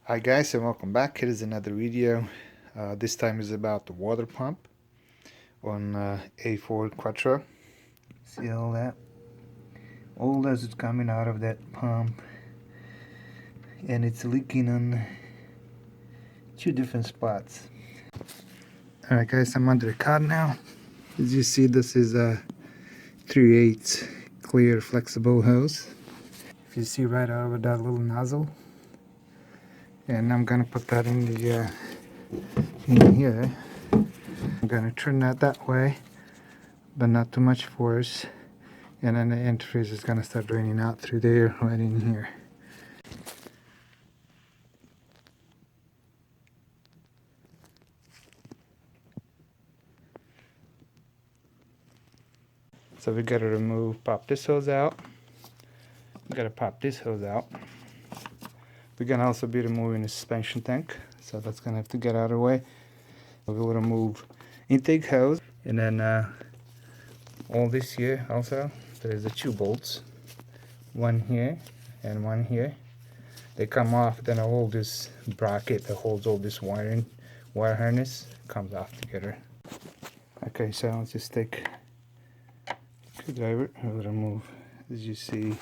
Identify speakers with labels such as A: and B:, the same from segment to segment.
A: Hi guys, and welcome back. Here is another video. This time is about the water pump on A4 Quattro. See all that? All as it's coming out of that pump, and it's leaking on two different spots. Alright guys, I'm under the car now. As you see, this is a 3/8 clear flexible hose. If you see right over that little nozzle, and I'm gonna put that in the in here. I'm gonna turn that way, but not too much force, and then the antifreeze is gonna start draining out through there, right in here. So we gotta pop this hose out. We gotta pop this hose out. We're gonna also be removing the suspension tank, so that's gonna have to get out of the way. We'll remove intake hose, and then all this here also. There's the two bolts, one here and one here. They come off, then all this bracket that holds all this wire harness comes off together. Okay, so let's just take a screwdriver and remove, as you see,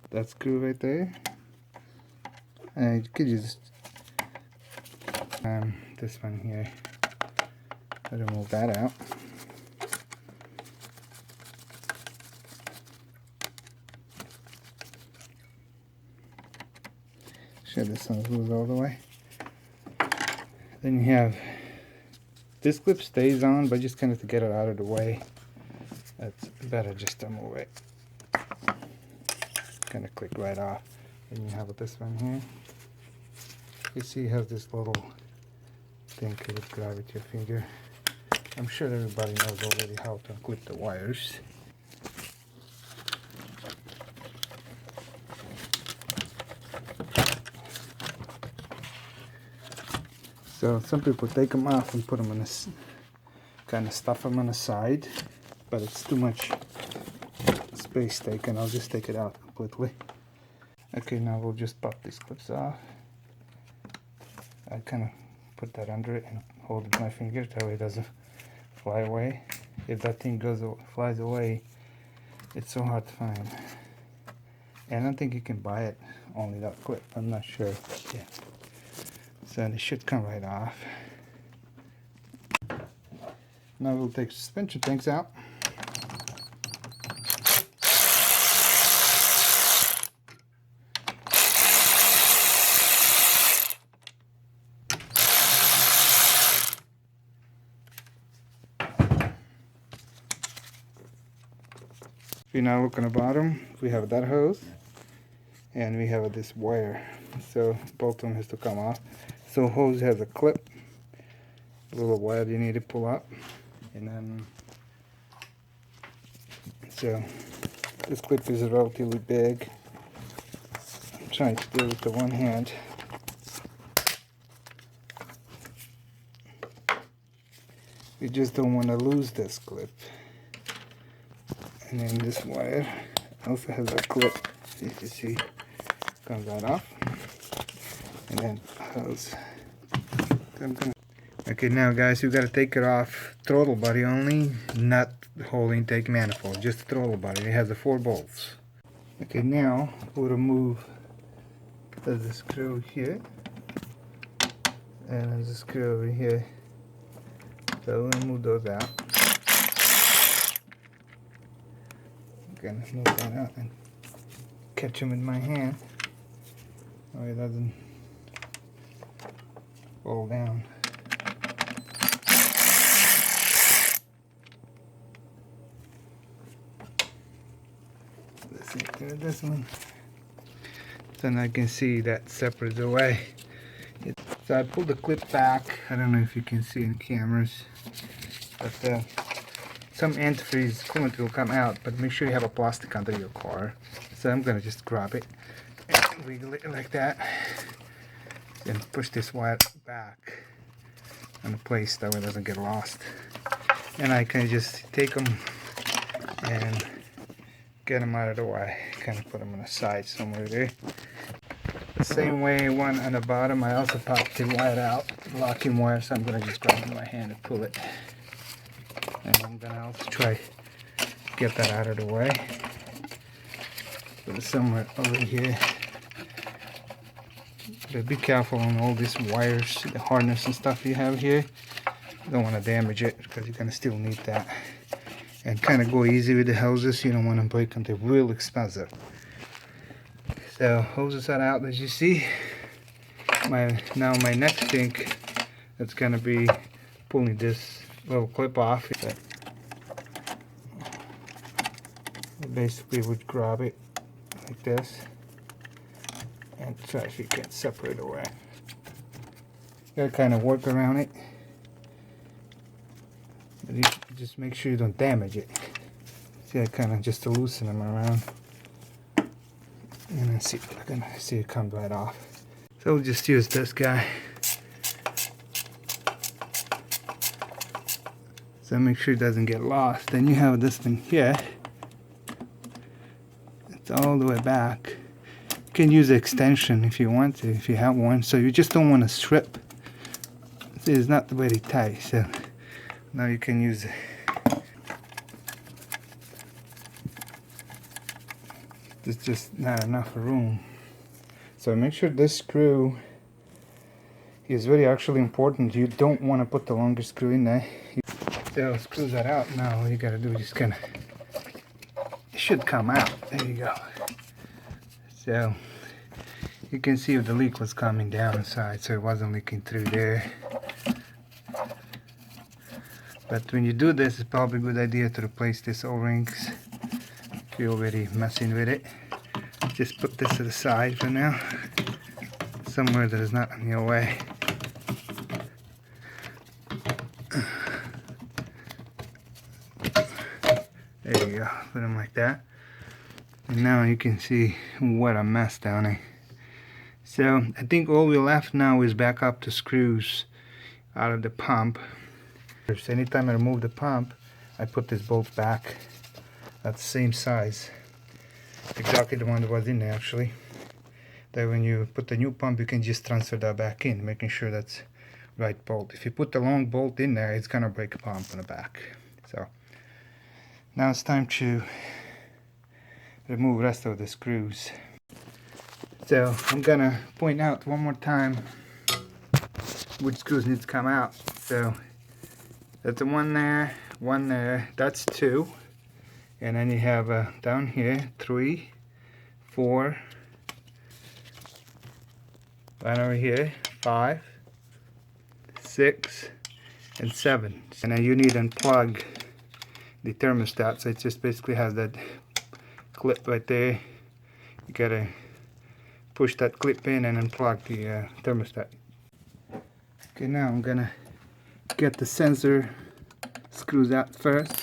A: that screw right there. And you could just this one here, remove that out. Sure, this one goes all the way. Then you have this clip stays on, but just kind of to get it out of the way, that's better just to move it. Kind of click right off. Then you have this one here. You see it has this little thing you would grab with your finger. I'm sure everybody knows already how to clip the wires. So some people take them off and put them in this, kind of stuff them on the side, but it's too much space taken. I'll just take it out completely. Okay, now we'll just pop these clips off. I kind of put that under it and hold it with my finger, that way it doesn't fly away. If that thing flies away, it's so hard to find. And I don't think you can buy it only that clip. I'm not sure. Yeah. So it should come right off. Now we'll take suspension tanks out. If you now look on the bottom, we have that hose and we have this wire. So both of them has to come off. So hose has a clip, a little wire you need to pull up, and then so this clip is relatively big. I'm trying to do it with the one hand. You just don't want to lose this clip. And then this wire also has a clip, if you see, comes right off. And then hose. Okay, now guys, you gotta take it off throttle body only, not the whole intake manifold, just the throttle body. It has the 4 bolts. Okay, now we'll remove the screw here, and there's a screw over here. So we'll remove those out. I'm gonna move that out and catch them in my hand, so it doesn't fall down. Let's see, do this one. Then I can see that separates away. So I pulled the clip back. I don't know if you can see in the cameras, but some antifreeze coolant will come out, but make sure you have a plastic under your car. So I'm gonna just grab it and wiggle it like that and push this wire back in place, that way it doesn't get lost. And I can just take them and get them out of the way, kind of put them on the side somewhere there. Same way one on the bottom. I also popped the wire out, locking wire, so I'm gonna just grab it in my hand and pull it. And I'm gonna also try to get that out of the way. Put it somewhere over here. But be careful on all these wires, the harness and stuff you have here. You don't want to damage it because you're gonna still need that. And kind of go easy with the hoses. You don't want to break them. They're real expensive. So hoses are out, as you see. Now my next thing, that's gonna be pulling this little clip off. Basically would grab it like this and try if you can separate away. Gotta kind of work around it, but you just make sure you don't damage it. See, I kind of just loosen them around, and then see if I can see it come right off. So we'll just use this guy. So make sure it doesn't get lost. Then you have this thing here. It's all the way back. You can use an extension if you want to, if you have one. So you just don't want to strip. See, it's not very tight. So now you can use it. There's just not enough room. So make sure this screw is very actually important. You don't want to put the longer screw in there. So screws that out. Now all you gotta do is just kind of, it should come out. There you go. So you can see the leak was coming down inside, so it wasn't leaking through there. But when you do this, it's probably a good idea to replace these O-rings if you're already messing with it. Just put this to the side for now, somewhere that is not in your way. There you go, put them like that. And now you can see what a mess down there. So I think all we left now is back up the screws out of the pump. So anytime I remove the pump, I put this bolt back. That's the same size. Exactly the one that was in there actually. Then when you put the new pump, you can just transfer that back in, making sure that's right bolt. If you put the long bolt in there, it's gonna break a pump on the back. So now it's time to remove the rest of the screws. So I'm gonna point out one more time which screws need to come out. So that's the one there, that's 2. And then you have down here 3, 4, right over here 5, 6, and 7. And then you need to unplug the thermostat. So it just basically has that clip right there. You gotta push that clip in and unplug the thermostat. Okay, now I'm gonna get the sensor screws out first.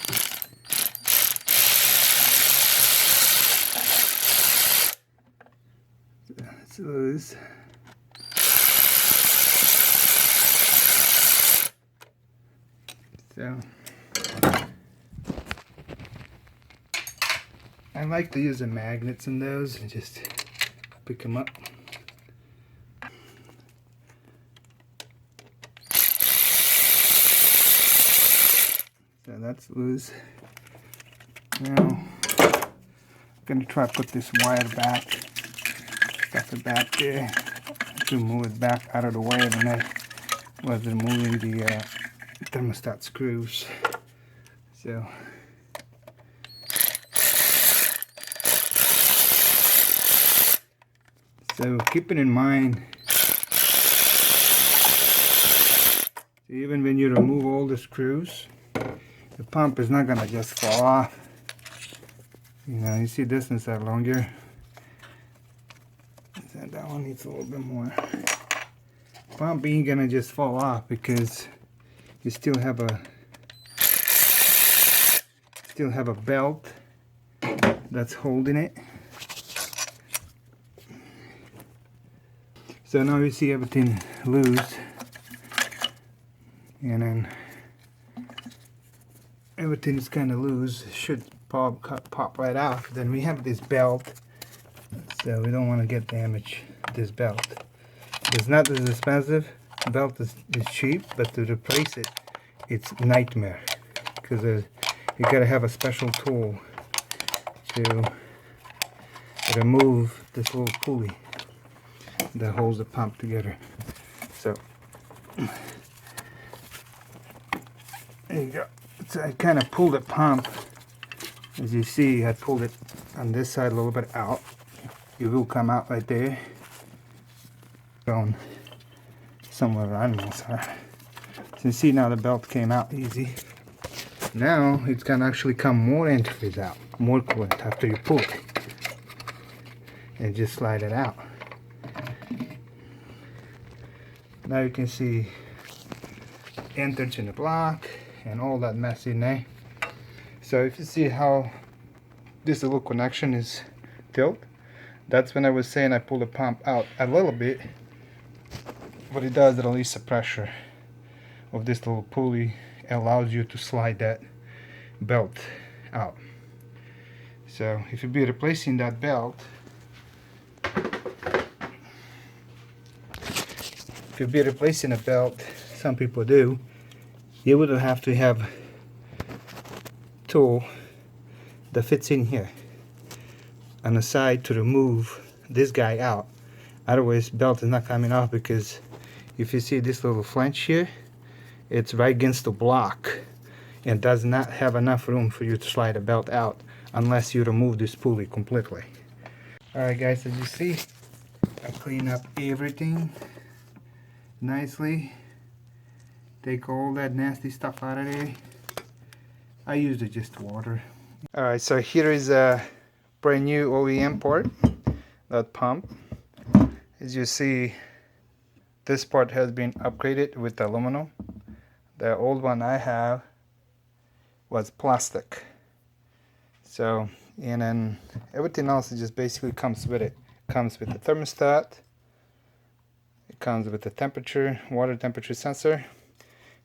A: It's loose. So I like to use the magnets in those and just pick them up. So that's loose. Now I'm gonna try to put this wire back, stuff it back there, to move it back out of the way when I was removing the thermostat screws. So keeping in mind, even when you remove all the screws, the pump is not gonna just fall off. You know, you see this one's are longer. That one needs a little bit more. Pump ain't gonna just fall off because you still have a belt that's holding it. So now you see everything loose, and then everything is kind of loose. It should pop right off. Then we have this belt, so we don't want to get damaged. this belt. It's not as expensive. The belt is cheap, but to replace it, it's nightmare, because you gotta have a special tool to remove this little pulley that holds the pump together. So there you go. So I kind of pulled the pump. As you see, I pulled it on this side a little bit out. It will come out right there. Going somewhere the animals are. So you see now the belt came out easy. Now it's gonna actually come more antifreeze out, more coolant after you pull it. And just slide it out. Now you can see entrance in the block and all that mess in there. So if you see how this little connection is tilt, that's when I was saying I pull the pump out a little bit. What it does, it releases the pressure of this little pulley and allows you to slide that belt out. So if you be replacing that belt, a belt, some people do, you would have to have tool that fits in here on the side to remove this guy out. Otherwise belt is not coming off, because if you see this little flange here, it's right against the block and does not have enough room for you to slide the belt out unless you remove this pulley completely. Alright guys, as you see, I clean up everything nicely. Take all that nasty stuff out of there. I used just water. Alright, so here is a brand new OEM part, that pump. As you see, this part has been upgraded with aluminum. The old one I have was plastic. So, and then everything else just basically comes with it. Comes with the thermostat. It comes with the temperature, water temperature sensor,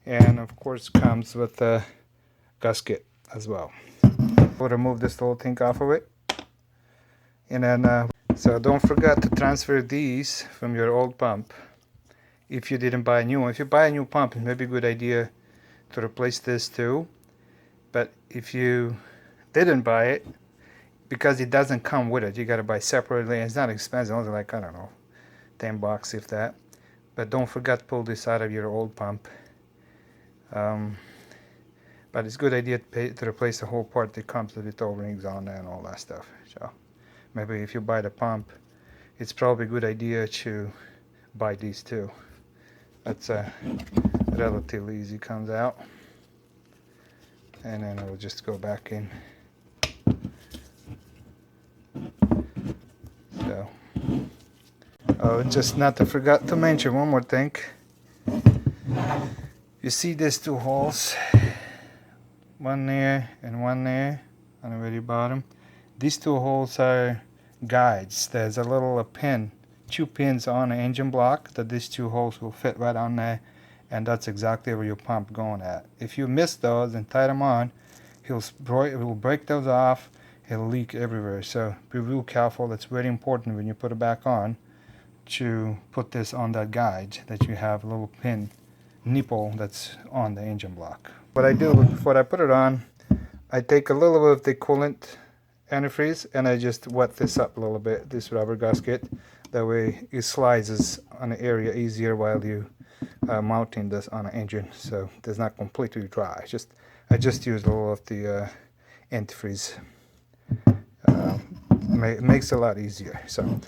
A: and of course comes with the gasket as well. We'll remove this little thing off of it, and then so don't forget to transfer these from your old pump if you didn't buy a new one. If you buy a new pump, it may be a good idea to replace this too, but if you didn't buy it, because it doesn't come with it, you got to buy separately, and it's not expensive, only like, I don't know, $10 if that. But don't forget to pull this out of your old pump. But it's a good idea to replace the whole part that comes with it, O-rings on there and all that stuff. So maybe if you buy the pump, it's probably a good idea to buy these too. That's relatively easy, comes out, and then it will just go back in. So, oh, just not to forget to mention one more thing. You see these two holes, one there and one there on the very bottom. These two holes are guides. There's a little pin, 2 pins on the engine block that these 2 holes will fit right on there, and that's exactly where your pump going at. If you miss those and tie them on, it will break those off. It'll leak everywhere. So be real careful. It's very important when you put it back on to put this on that guide, that you have a little pin nipple that's on the engine block. What I do before I put it on, I take a little bit of the coolant antifreeze and I just wet this up a little bit, this rubber gasket. That way it slides on the area easier while you mounting this on the engine, so it's not completely dry. I just use a little of the antifreeze. It makes it a lot easier. So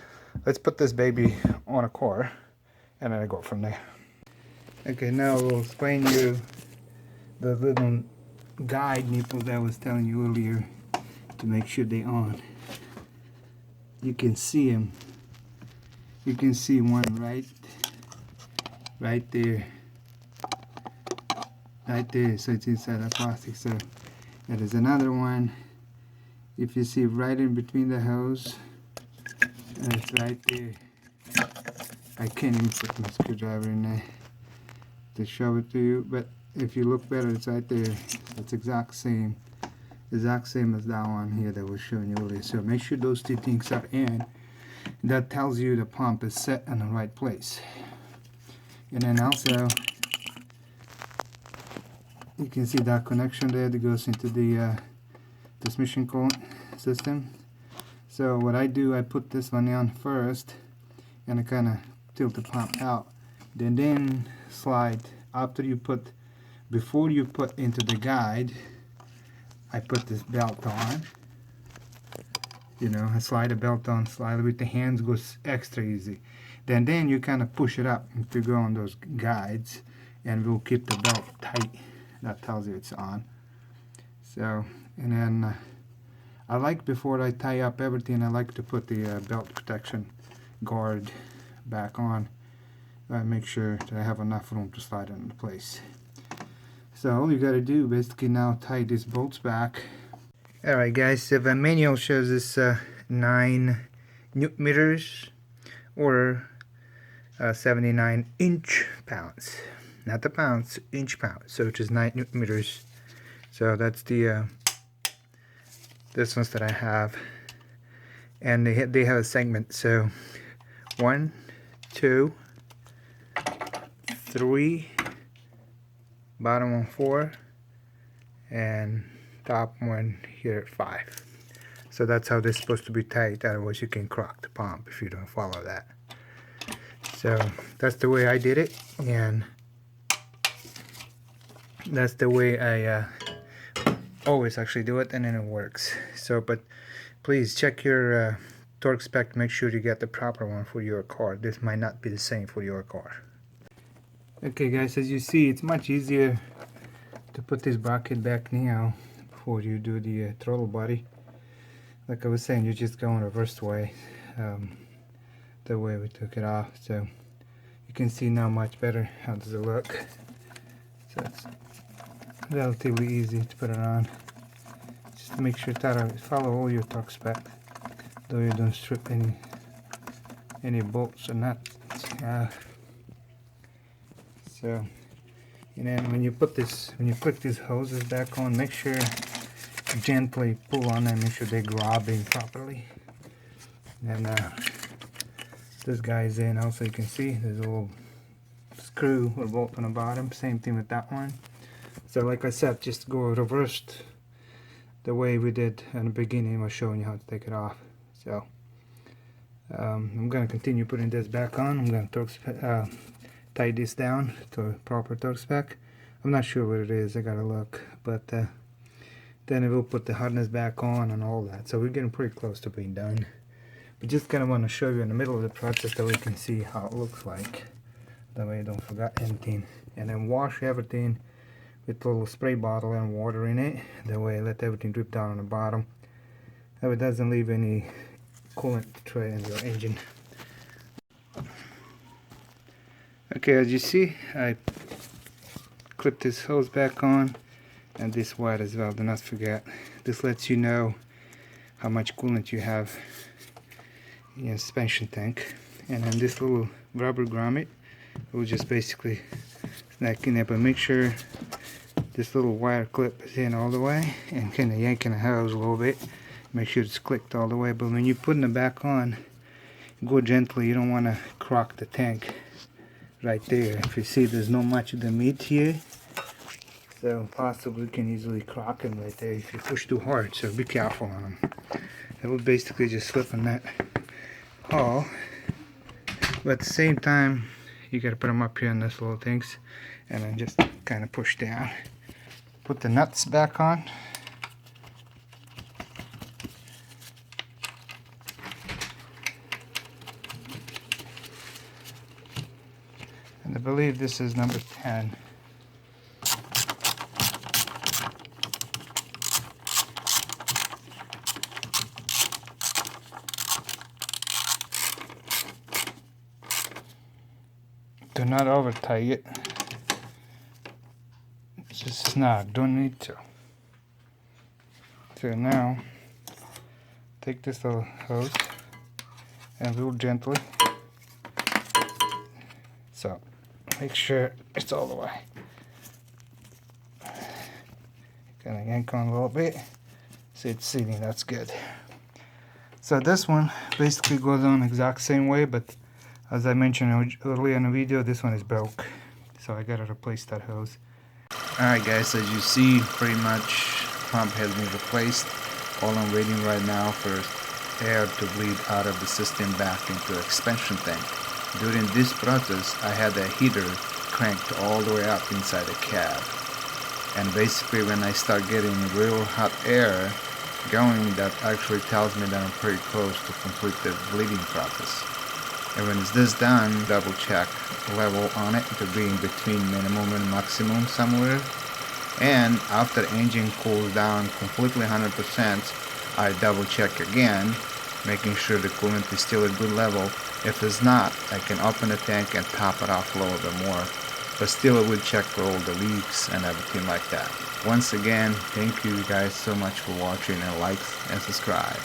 A: let's put this baby on a car and then I go from there. Okay, now we'll explain you the little guide nipples that I was telling you earlier to make sure they're on. You can see them. You can see one right there. Right there, so it's inside the plastic. So there is another one. If you see right in between the hose, and it's right there. I can't even put my screwdriver in there to show it to you, but if you look better, it's right there. It's exact same as that one here that was showing you earlier. So make sure those 2 things are in. That tells you the pump is set in the right place. And then also you can see that connection there that goes into the transmission coolant system. So what I do, I put this one on first and I kind of tilt the pump out, then slide after you put, before you put into the guide, I put this belt on. You know, I slide the belt on, slide with the hands, goes extra easy. Then you kind of push it up to go on those guides, and we'll keep the belt tight. That tells you it's on. So, and then I like, before I tie up everything, I like to put the belt protection guard back on. I make sure that I have enough room to slide it into place. So all you gotta do basically now, tie these bolts back. Alright guys, so the manual shows this 9 Newton meters or 79 inch pounds. Not the pounds, inch pounds. So which is 9 Newton meters. So that's the this ones that I have. And they have a segment. So 1, 2, 3, bottom one 4, and top one here at 5. So that's how they're supposed to be tight, otherwise you can crack the pump if you don't follow that. So that's the way I did it, and that's the way I always actually do it, and then it works. So but please check your torque spec, make sure you get the proper one for your car. This might not be the same for your car. Okay guys, as you see, it's much easier to put this bracket back now before you do the throttle body. Like I was saying, you just go in reverse way, the way we took it off. So you can see now much better how does it look. So it's relatively easy to put it on. Just to make sure that follow all your torque spec, though you don't strip any bolts or nuts. So, and then when you put this, when you put these hoses back on, make sure you gently pull on them, make sure they're grabbing properly. And this guy's in also, you can see there's a little screw or bolt on the bottom. Same thing with that one. So like I said, just go reversed the way we did in the beginning. I was showing you how to take it off. So I'm going to continue putting this back on. I'm going to tie this down to a proper torque spec. I'm not sure what it is, I gotta look, but then it will put the hardness back on and all that. So we're getting pretty close to being done. But just kind of want to show you in the middle of the process that we can see how it looks like. That way you don't forget anything. And then wash everything with a little spray bottle and water in it. That way let everything drip down on the bottom. That way it doesn't leave any coolant tray in your engine. Okay, as you see, I clipped this hose back on, and this wire as well, do not forget. This lets you know how much coolant you have in your suspension tank. And then this little rubber grommet will just basically snack in there, but make sure this little wire clip is in all the way, and kind of yanking the hose a little bit. Make sure it's clicked all the way, but when you're putting it back on, go gently, you don't want to crack the tank. Right there, if you see there's not much of the meat here, so possibly you can easily crack them right there if you push too hard, so be careful on them. It will basically just slip on that hole, but at the same time you gotta put them up here in this little things and then just kind of push down. Put the nuts back on. And I believe this is number 10. Do not over tie it. It's just snug, don't need to. So now, take this little hose and real gently. So, make sure it's all the way. Gonna yank on a little bit. See it's seating, that's good. So this one basically goes on exact same way, but as I mentioned earlier in the video, this one is broke, so I gotta replace that hose. Alright guys, as you see, pretty much pump has been replaced. All I'm waiting right now for air to bleed out of the system back into the expansion tank. During this process, I had the heater cranked all the way up inside the cab. And basically when I start getting real hot air going, that actually tells me that I'm pretty close to complete the bleeding process. And when it's this done, double check level on it to be in between minimum and maximum somewhere. And after engine cools down completely 100%, I double check again, making sure the coolant is still a good level. If it's not, I can open the tank and top it off a little bit more. But still I would check for all the leaks and everything like that. Once again, thank you guys so much for watching, and like and subscribe.